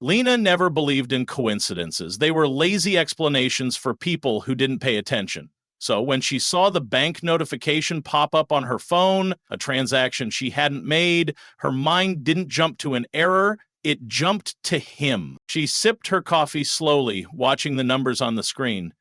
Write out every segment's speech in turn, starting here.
Lena never believed in coincidences. They were lazy explanations for people who didn't pay attention. So when she saw the bank notification pop up on her phone, a transaction she hadn't made, her mind didn't jump to an error. It jumped to him. She sipped her coffee slowly, watching the numbers on the screen.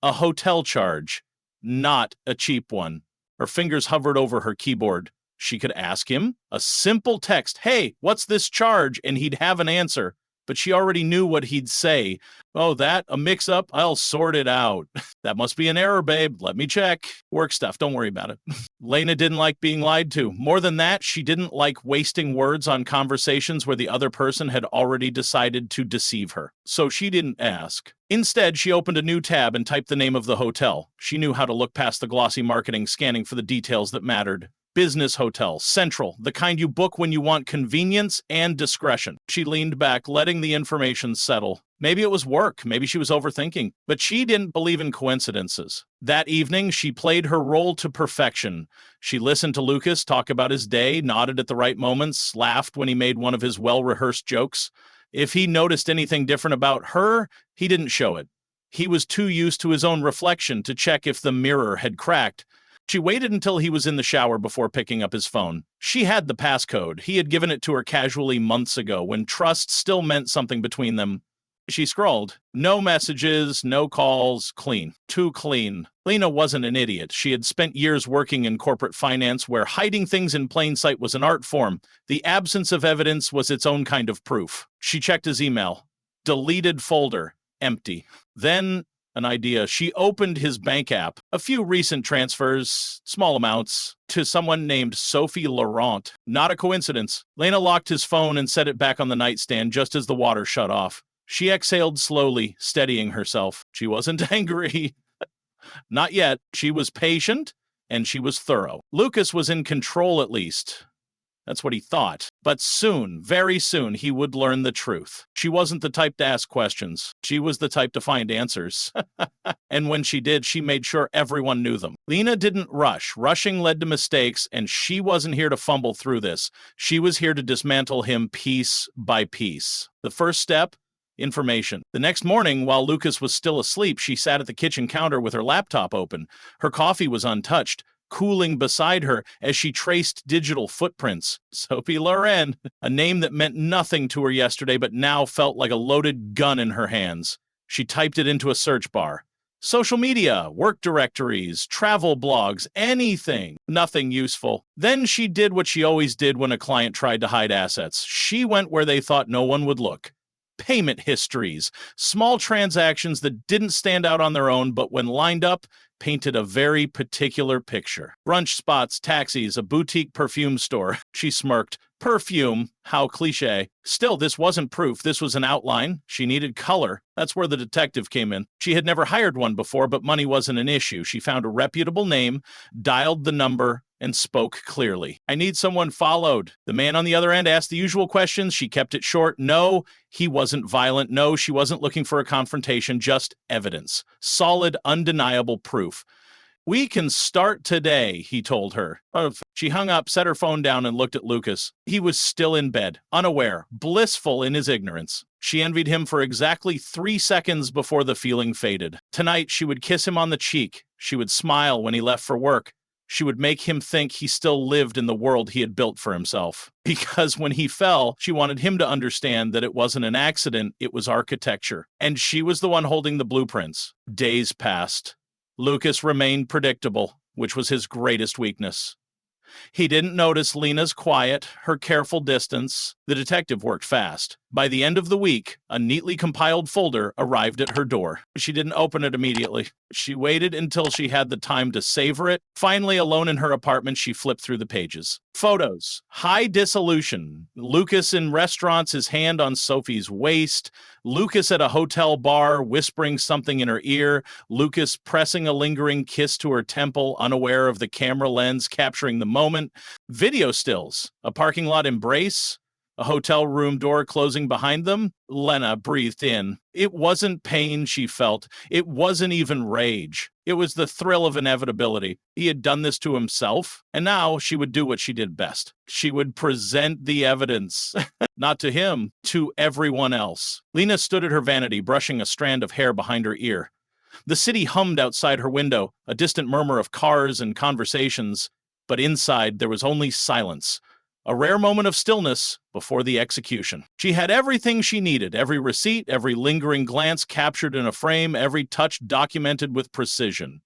A hotel charge, not a cheap one. Her fingers hovered over her keyboard. She could ask him a simple text, "Hey, what's this charge?" and he'd have an answer. But she already knew what he'd say. "Oh, that? A mix-up? I'll sort it out." "That must be an error, babe. Let me check." Work stuff. Don't worry about it. Lena didn't like being lied to. More than that, she didn't like wasting words on conversations where the other person had already decided to deceive her. So she didn't ask. Instead, she opened a new tab and typed the name of the hotel. She knew how to look past the glossy marketing, scanning for the details that mattered. Business hotel, central, the kind you book when you want convenience and discretion. She leaned back, letting the information settle. Maybe it was work, maybe she was overthinking, but she didn't believe in coincidences. That evening, she played her role to perfection. She listened to Lucas talk about his day, nodded at the right moments, laughed when he made one of his well-rehearsed jokes. If he noticed anything different about her, he didn't show it. He was too used to his own reflection to check if the mirror had cracked. She waited until he was in the shower before picking up his phone. She had the passcode. He had given it to her casually months ago, when trust still meant something between them. She scrolled. No messages, no calls, clean. Too clean. Lena wasn't an idiot. She had spent years working in corporate finance where hiding things in plain sight was an art form. The absence of evidence was its own kind of proof. She checked his email. Deleted folder. Empty. Then an idea. She opened his bank app. A few recent transfers, small amounts, to someone named Sophie Laurent. Not a coincidence. Lena locked his phone and set it back on the nightstand just as the water shut off. She exhaled slowly, steadying herself. She wasn't angry. Not yet. She was patient, and she was thorough. Lucas was in control at least. That's what he thought. But soon, very soon, he would learn the truth. She wasn't the type to ask questions. She was the type to find answers. And when she did, she made sure everyone knew them. Lena didn't rush. Rushing led to mistakes, and she wasn't here to fumble through this. She was here to dismantle him piece by piece. The first step: information. The next morning, while Lucas was still asleep, she sat at the kitchen counter with her laptop open. Her coffee was untouched, cooling beside her as she traced digital footprints. Sophie Loren, a name that meant nothing to her yesterday but now felt like a loaded gun in her hands. She typed it into a search bar. Social media, work directories, travel blogs, anything. Nothing useful. Then she did what she always did when a client tried to hide assets. She went where they thought no one would look. Payment histories, small transactions that didn't stand out on their own, but when lined up, painted a very particular picture. Brunch spots, taxis, a boutique perfume store. She smirked. Perfume, how cliche. Still, this wasn't proof. This was an outline. She needed color. That's where the detective came in. She had never hired one before, but money wasn't an issue. She found a reputable name, dialed the number, and spoke clearly. "I need someone followed." The man on the other end asked the usual questions. She kept it short. No, he wasn't violent. No, she wasn't looking for a confrontation, just evidence. Solid, undeniable proof. "We can start today," he told her. She hung up, set her phone down, and looked at Lucas. He was still in bed, unaware, blissful in his ignorance. She envied him for exactly 3 seconds before the feeling faded. Tonight, she would kiss him on the cheek. She would smile when he left for work. She would make him think he still lived in the world he had built for himself. Because when he fell, she wanted him to understand that it wasn't an accident, it was architecture. And she was the one holding the blueprints. Days passed. Lucas remained predictable, which was his greatest weakness. He didn't notice Lena's quiet, her careful distance. The detective worked fast. By the end of the week, a neatly compiled folder arrived at her door. She didn't open it immediately. She waited until she had the time to savor it. Finally, alone in her apartment, she flipped through the pages. Photos. High dissolution. Lucas in restaurants, his hand on Sophie's waist. Lucas at a hotel bar, whispering something in her ear. Lucas pressing a lingering kiss to her temple, unaware of the camera lens capturing the moment. Video stills. A parking lot embrace. a hotel room door closing behind them. Lena breathed in. It wasn't pain she felt. It wasn't even rage. It was the thrill of inevitability. He had done this to himself, and now she would do what she did best. She would present the evidence. Not to him, to everyone else. Lena stood at her vanity, brushing a strand of hair behind her ear. The city hummed outside her window, a distant murmur of cars and conversations, but inside there was only silence. A rare moment of stillness before the execution. She had everything she needed, every receipt, every lingering glance captured in a frame, every touch documented with precision.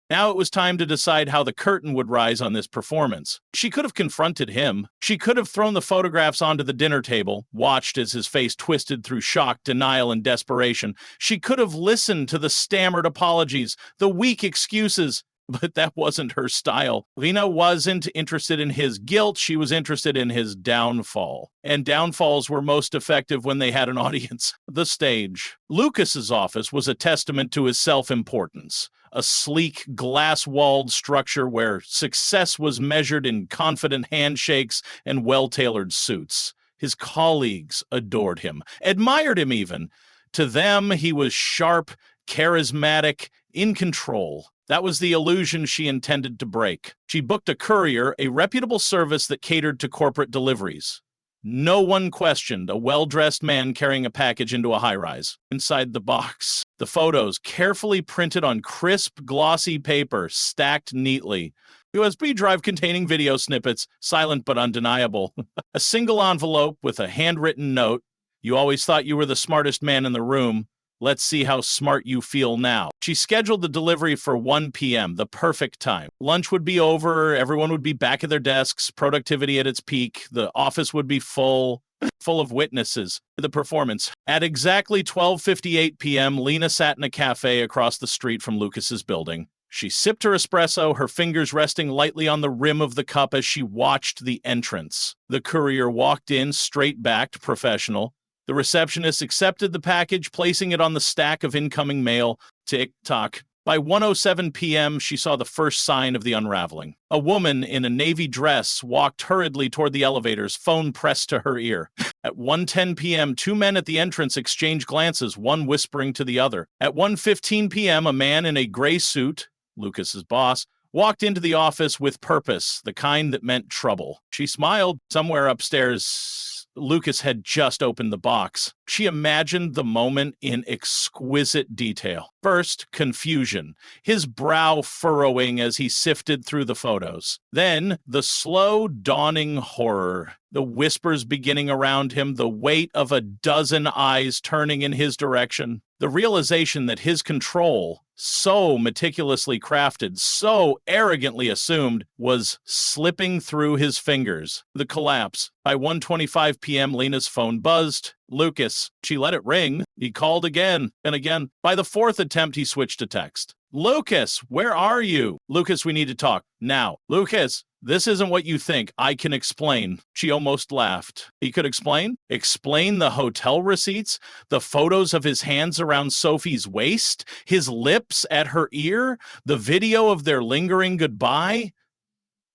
Now it was time to decide how the curtain would rise on this performance. She could have confronted him. She could have thrown the photographs onto the dinner table, watched as his face twisted through shock, denial, and desperation. She could have listened to the stammered apologies, the weak excuses. But that wasn't her style. Lena wasn't interested in his guilt. She was interested in his downfall. And downfalls were most effective when they had an audience. The stage. Lucas's office was a testament to his self-importance. A sleek, glass-walled structure where success was measured in confident handshakes and well-tailored suits. His colleagues adored him, admired him even. To them, he was sharp, charismatic, in control. That was the illusion she intended to break. She booked a courier, a reputable service that catered to corporate deliveries. No one questioned a well-dressed man carrying a package into a high-rise. Inside the box, the photos carefully printed on crisp, glossy paper, stacked neatly. USB drive containing video snippets, silent but undeniable. A single envelope with a handwritten note. You always thought you were the smartest man in the room. Let's see how smart you feel now. She scheduled the delivery for 1 p.m., the perfect time. Lunch would be over, everyone would be back at their desks, productivity at its peak, the office would be full of witnesses to the performance. At exactly 12:58 p.m., Lena sat in a cafe across the street from Lucas's building. She sipped her espresso, her fingers resting lightly on the rim of the cup as she watched the entrance. The courier walked in, straight-backed, professional. The receptionist accepted the package, placing it on the stack of incoming mail. Tick-tock. By 1:07 p.m., she saw the first sign of the unraveling. A woman in a navy dress walked hurriedly toward the elevators, phone pressed to her ear. At 1:10 p.m., two men at the entrance exchanged glances, one whispering to the other. At 1:15 p.m., a man in a gray suit, Lucas's boss, walked into the office with purpose, the kind that meant trouble. She smiled. Somewhere upstairs, Lucas had just opened the box. She imagined the moment in exquisite detail. First, confusion, his brow furrowing as he sifted through the photos. Then, the slow dawning horror, the whispers beginning around him, the weight of a dozen eyes turning in his direction. The realization that his control, so meticulously crafted, so arrogantly assumed, was slipping through his fingers. The collapse. By 1:25 p.m., Lena's phone buzzed. Lucas. She let it ring. He called again and again. By the fourth attempt, he switched to text. Lucas, where are you? Lucas, we need to talk. Now. Lucas, this isn't what you think. I can explain. She almost laughed. He could explain? Explain the hotel receipts? The photos of his hands around Sophie's waist? His lips at her ear? The video of their lingering goodbye?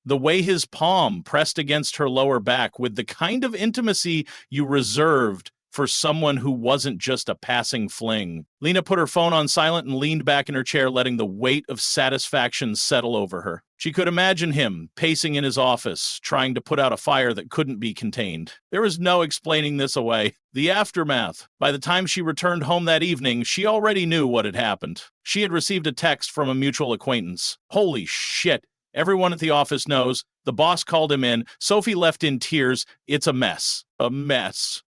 The way his palm pressed against her lower back with the kind of intimacy you reserved for someone who wasn't just a passing fling. Lena put her phone on silent and leaned back in her chair, letting the weight of satisfaction settle over her. She could imagine him pacing in his office, trying to put out a fire that couldn't be contained. There was no explaining this away. The aftermath. By the time she returned home that evening, she already knew what had happened. She had received a text from a mutual acquaintance. Holy shit. Everyone at the office knows. The boss called him in. Sophie left in tears. It's a mess. A mess.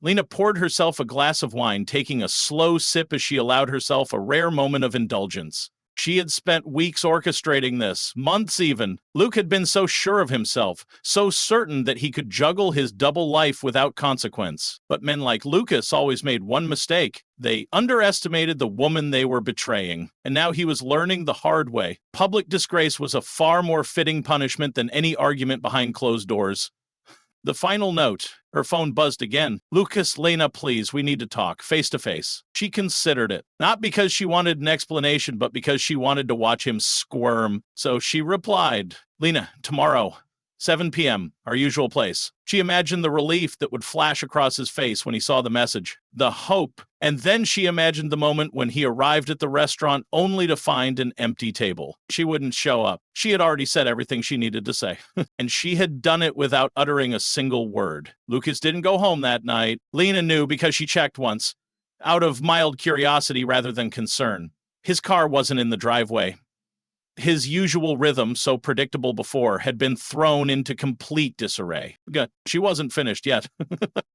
Lena poured herself a glass of wine, taking a slow sip as she allowed herself a rare moment of indulgence. She had spent weeks orchestrating this, months even. Luke had been so sure of himself, so certain that he could juggle his double life without consequence. But men like Lucas always made one mistake. They underestimated the woman they were betraying. And now he was learning the hard way. Public disgrace was a far more fitting punishment than any argument behind closed doors. The final note. Her phone buzzed again. Lucas, Lena, please, we need to talk, face to face. She considered it, not because she wanted an explanation, but because she wanted to watch him squirm. So she replied, Lena, tomorrow, 7 p.m., our usual place. She imagined the relief that would flash across his face when he saw the message, the hope, and then she imagined the moment when he arrived at the restaurant only to find an empty table. She wouldn't show up. She had already said everything she needed to say, and she had done it without uttering a single word. Lucas didn't go home that night. Lena knew because she checked once, out of mild curiosity rather than concern. His car wasn't in the driveway. His usual rhythm, so predictable before, had been thrown into complete disarray. She wasn't finished yet.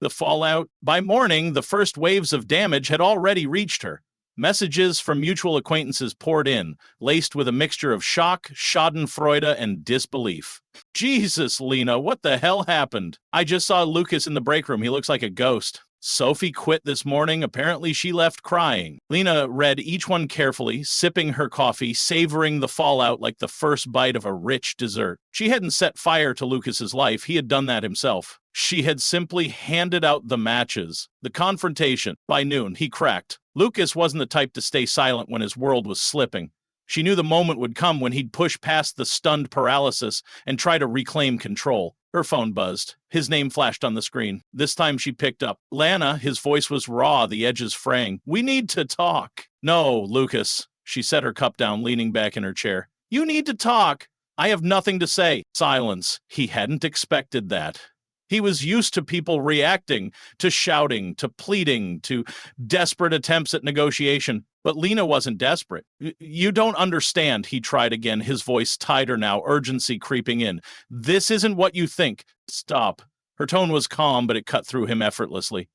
The fallout. By morning, the first waves of damage had already reached her. Messages from mutual acquaintances poured in, laced with a mixture of shock, schadenfreude, and disbelief. Jesus, Lena, what the hell happened? I just saw Lucas in the break room. He looks like a ghost. Sophie quit this morning. Apparently she left crying. Lena read each one carefully, sipping her coffee, savoring the fallout like the first bite of a rich dessert. She hadn't set fire to Lucas's life. He had done that himself. She had simply handed out the matches. The confrontation. By noon, he cracked. Lucas wasn't the type to stay silent when his world was slipping. She knew the moment would come when he'd push past the stunned paralysis and try to reclaim control. Her phone buzzed. His name flashed on the screen. This time she picked up. Lana, his voice was raw, the edges fraying. We need to talk. No, Lucas. She set her cup down, leaning back in her chair. You need to talk. I have nothing to say. Silence. He hadn't expected that. He was used to people reacting, to shouting, to pleading, to desperate attempts at negotiation. But Lena wasn't desperate. You don't understand, he tried again, his voice tighter now, urgency creeping in. This isn't what you think. Stop. Her tone was calm, but it cut through him effortlessly.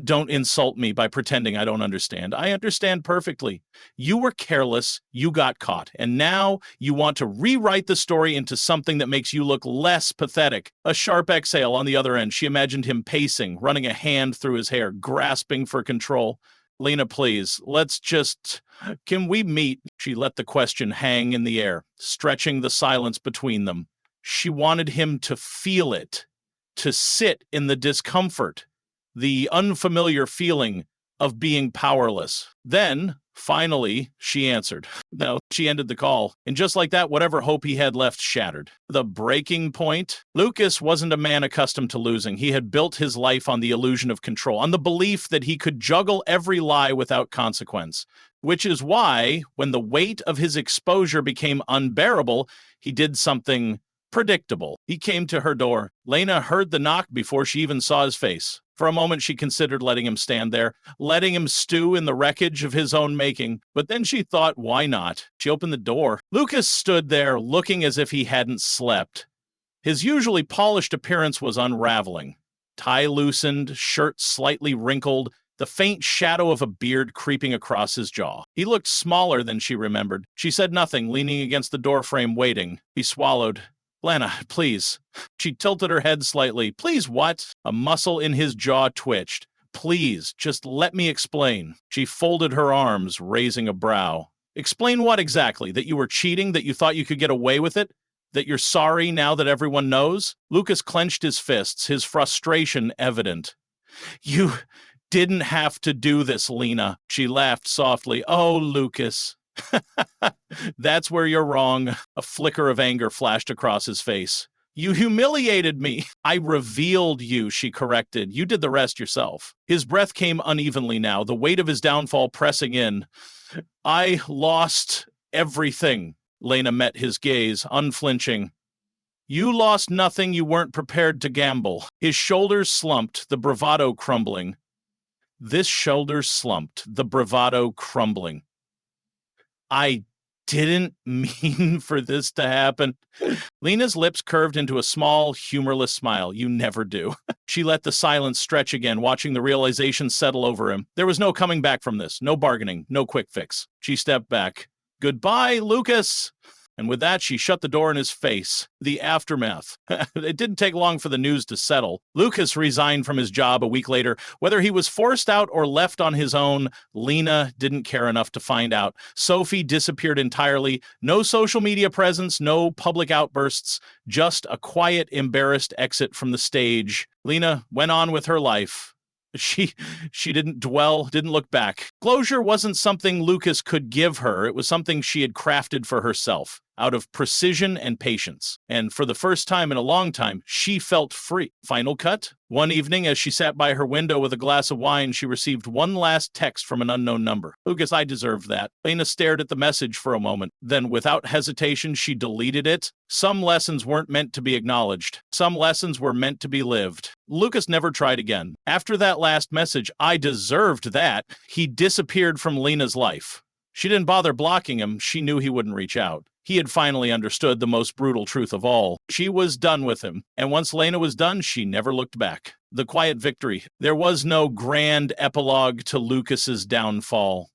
Don't insult me by pretending I don't understand. I understand perfectly. You were careless, you got caught, and now you want to rewrite the story into something that makes you look less pathetic. A sharp exhale on the other end. She imagined him pacing, running a hand through his hair, grasping for control. Lena, please, can we meet? She let the question hang in the air, stretching the silence between them. She wanted him to feel it, to sit in the discomfort, the unfamiliar feeling of being powerless. Then, finally, she answered. No, she ended the call. And just like that, whatever hope he had left shattered. The breaking point? Lucas wasn't a man accustomed to losing. He had built his life on the illusion of control, on the belief that he could juggle every lie without consequence. Which is why, when the weight of his exposure became unbearable, he did something predictable. He came to her door. Lena heard the knock before she even saw his face. For a moment, she considered letting him stand there, letting him stew in the wreckage of his own making. But then she thought, why not? She opened the door. Lucas stood there, looking as if he hadn't slept. His usually polished appearance was unraveling. Tie loosened, shirt slightly wrinkled, the faint shadow of a beard creeping across his jaw. He looked smaller than she remembered. She said nothing, leaning against the doorframe, waiting. He swallowed. Lana, please. She tilted her head slightly. Please what? A muscle in his jaw twitched. Please, just let me explain. She folded her arms, raising a brow. Explain what exactly? That you were cheating? That you thought you could get away with it? That you're sorry now that everyone knows? Lucas clenched his fists, his frustration evident. You didn't have to do this, Lena. She laughed softly. Oh, Lucas. That's where you're wrong. A flicker of anger flashed across his face. You humiliated me. I revealed you, she corrected. You did the rest yourself. His breath came unevenly now, the weight of his downfall pressing in. I lost everything. Lena met his gaze, unflinching. You lost nothing you weren't prepared to gamble. His shoulders slumped, the bravado crumbling. This shoulders slumped, the bravado crumbling. I didn't mean for this to happen. Lena's lips curved into a small, humorless smile. You never do. She let the silence stretch again, watching the realization settle over him. There was no coming back from this. No bargaining. No quick fix. She stepped back. Goodbye, Lucas. And with that, she shut the door in his face. The aftermath. It didn't take long for the news to settle. Lucas resigned from his job a week later. Whether he was forced out or left on his own, Lena didn't care enough to find out. Sophie disappeared entirely. No social media presence, no public outbursts, just a quiet, embarrassed exit from the stage. Lena went on with her life. She didn't dwell, didn't look back. Closure wasn't something Lucas could give her. It was something she had crafted for herself. out of precision and patience. And for the first time in a long time, she felt free. Final cut. One evening, as she sat by her window with a glass of wine, she received one last text from an unknown number. Lucas, I deserved that. Lena stared at the message for a moment. Then, without hesitation, she deleted it. Some lessons weren't meant to be acknowledged. Some lessons were meant to be lived. Lucas never tried again. After that last message, I deserved that, he disappeared from Lena's life. She didn't bother blocking him. She knew he wouldn't reach out. He had finally understood the most brutal truth of all. She was done with him. And once Lena was done, she never looked back. The quiet victory. There was no grand epilogue to Lucas's downfall.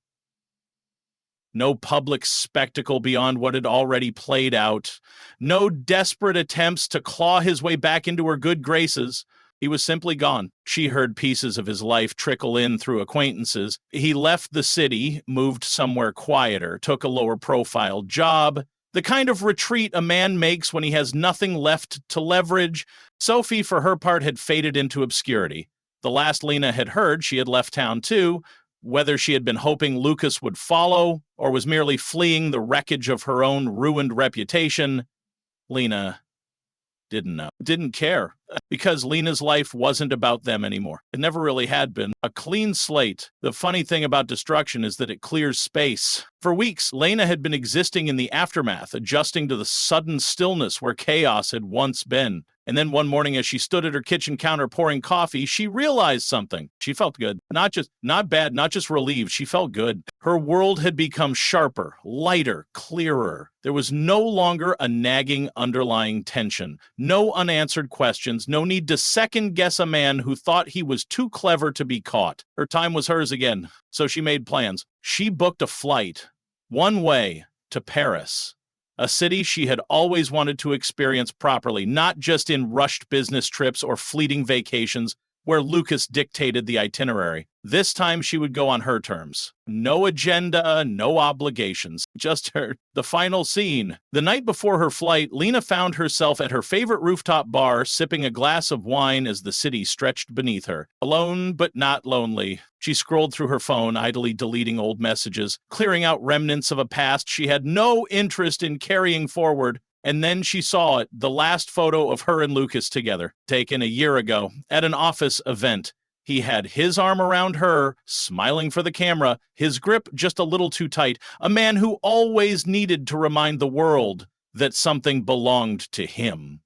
No public spectacle beyond what had already played out. No desperate attempts to claw his way back into her good graces. He was simply gone. She heard pieces of his life trickle in through acquaintances. He left the city, moved somewhere quieter, took a lower profile job, the kind of retreat a man makes when he has nothing left to leverage. Sophie, for her part, had faded into obscurity. The last Lena had heard, she had left town too. Whether she had been hoping Lucas would follow or was merely fleeing the wreckage of her own ruined reputation, Lena didn't know, didn't care, because Lena's life wasn't about them anymore. It never really had been. A clean slate. The funny thing about destruction is that it clears space. For weeks, Lena had been existing in the aftermath, adjusting to the sudden stillness where chaos had once been. And then one morning, as she stood at her kitchen counter pouring coffee, she realized something. She felt good. Not bad, not just relieved. She felt good. Her world had become sharper, lighter, clearer. There was no longer a nagging underlying tension. No unanswered questions. No need to second guess a man who thought he was too clever to be caught. Her time was hers again. So she made plans. She booked a flight, one way, to Paris. A city she had always wanted to experience properly, not just in rushed business trips or fleeting vacations where Lucas dictated the itinerary. This time she would go on her terms. No agenda, no obligations, just her. The final scene. The night before her flight, Lena found herself at her favorite rooftop bar, sipping a glass of wine as the city stretched beneath her. Alone, but not lonely. She scrolled through her phone, idly deleting old messages, clearing out remnants of a past she had no interest in carrying forward. And then she saw it, the last photo of her and Lucas together, taken a year ago at an office event. He had his arm around her, smiling for the camera, his grip just a little too tight, a man who always needed to remind the world that something belonged to him.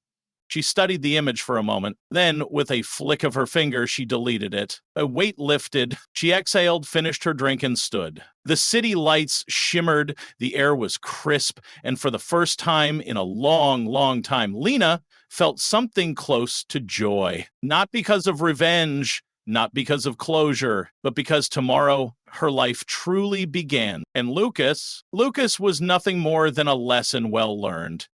She studied the image for a moment. Then, with a flick of her finger, she deleted it. A weight lifted. She exhaled, finished her drink, and stood. The city lights shimmered. The air was crisp. And for the first time in a long, long time, Lena felt something close to joy. Not because of revenge, not because of closure, but because tomorrow her life truly began. And Lucas was nothing more than a lesson well learned.